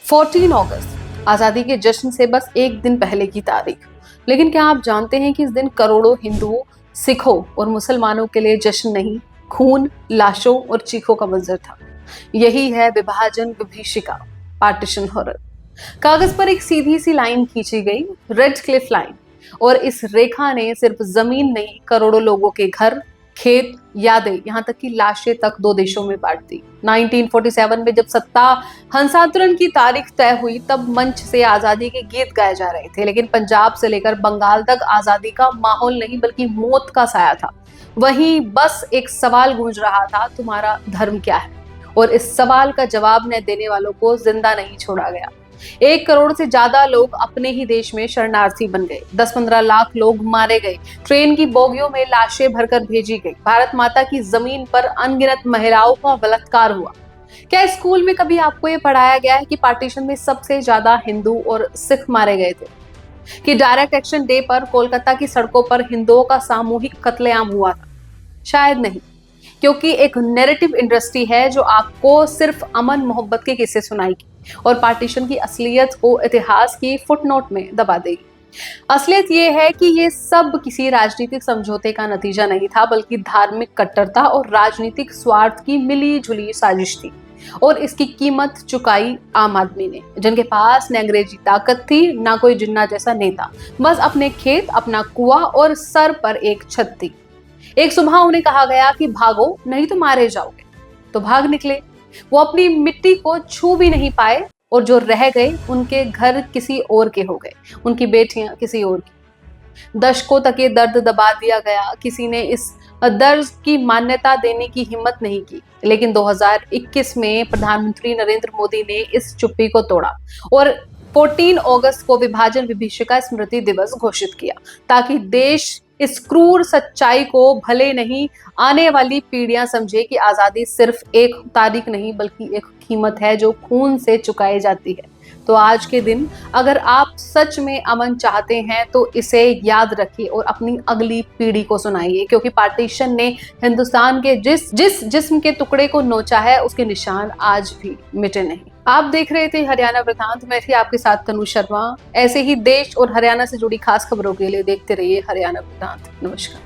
14 अगस्त आजादी के जश्न से बस एक दिन पहले की तारीख। लेकिन क्या आप जानते हैं कि इस दिन करोड़ों हिंदुओं, सिखों और मुसलमानों के लिए जश्न नहीं, खून, लाशों और चीखों का मंजर था। यही है विभाजन विभीषिका, पार्टीशन हॉरर। कागज पर एक सीधी सी लाइन खींची गई, रेड क्लिफ लाइन, और इस रेखा ने सिर्फ जमीन नहीं, करोड़ों लोगों के घर, खेत, यादें, यहाँ तक कि लाशें तक दो देशों में बांट दी। 1947 में जब सत्ता हस्तांतरण की तारीख तय हुई, तब मंच से आजादी के गीत गाए जा रहे थे, लेकिन पंजाब से लेकर बंगाल तक आजादी का माहौल नहीं बल्कि मौत का साया था। वहीं बस एक सवाल गूंज रहा था, तुम्हारा धर्म क्या है? और इस सवाल का जवाब न देने वालों को जिंदा नहीं छोड़ा गया। 1 करोड़ से ज्यादा लोग अपने ही देश में शरणार्थी बन गए। 10-15 लाख लोग मारे गए। ट्रेन की बोगियों में लाशें भरकर भेजी गई। भारत माता की जमीन पर अनगिनत महिलाओं का बलात्कार हुआ। क्या स्कूल में कभी आपको ये पढ़ाया गया है कि पार्टीशन में सबसे ज्यादा हिंदू और सिख मारे गए थे? कि डायरेक्ट एक्शन डे पर कोलकाता की सड़कों पर हिंदुओं का सामूहिक कत्लेआम हुआ था? शायद नहीं, क्योंकि एक नैरेटिव इंडस्ट्री है जो आपको सिर्फ अमन मोहब्बत के किस्से सुनाएगी और पार्टीशन की असलियत को इतिहास की फुटनोट में दबा देगी। असलियत ये है कि ये सब किसी राजनीतिक समझौते का नतीजा नहीं था, बल्कि धार्मिक कट्टरता और राजनीतिक स्वार्थ की मिली जुली साजिश थी। और इसकी कीमत चुकाई आम आदमी ने, जिनके पास न अंग्रेजी ताकत थी, ना कोई जिन्ना जैसा नेता, बस अपने खेत, अपना कुआं और सर पर एक छत थी। एक सुबह उन्हें कहा गया कि भागो, नहीं तो मारे जाओगे। तो भाग निकले। वो अपनी मिट्टी को छू भी नहीं पाए, और जो रह गए उनके घर किसी और के हो गए, उनकी बेटियां किसी और की। दशकों तक ये दर्द दबा दिया गया, किसी ने इस दर्द की मान्यता देने की हिम्मत नहीं की। लेकिन 2021 में प्रधानमंत्री नरेंद्र मोदी ने इस चुप्पी को तोड़ा और 14 अगस्त को विभाजन विभीषिका स्मृति दिवस घोषित किया, ताकि देश इस क्रूर सच्चाई को भले नहीं आने वाली पीढ़ियां समझे कि आजादी सिर्फ एक तारीख नहीं बल्कि एक कीमत है जो खून से चुकाई जाती है। तो आज के दिन अगर आप सच में अमन चाहते हैं तो इसे याद रखिए और अपनी अगली पीढ़ी को सुनाइए, क्योंकि पार्टीशन ने हिंदुस्तान के जिस जिस्म के टुकड़े को नोचा है, उसके निशान आज भी मिटे नहीं। आप देख रहे थे हरियाणा वृतांत। मैं थी आपके साथ तनु शर्मा। ऐसे ही देश और हरियाणा से जुड़ी खास खबरों के लिए देखते रहिए हरियाणा वृतांत। नमस्कार।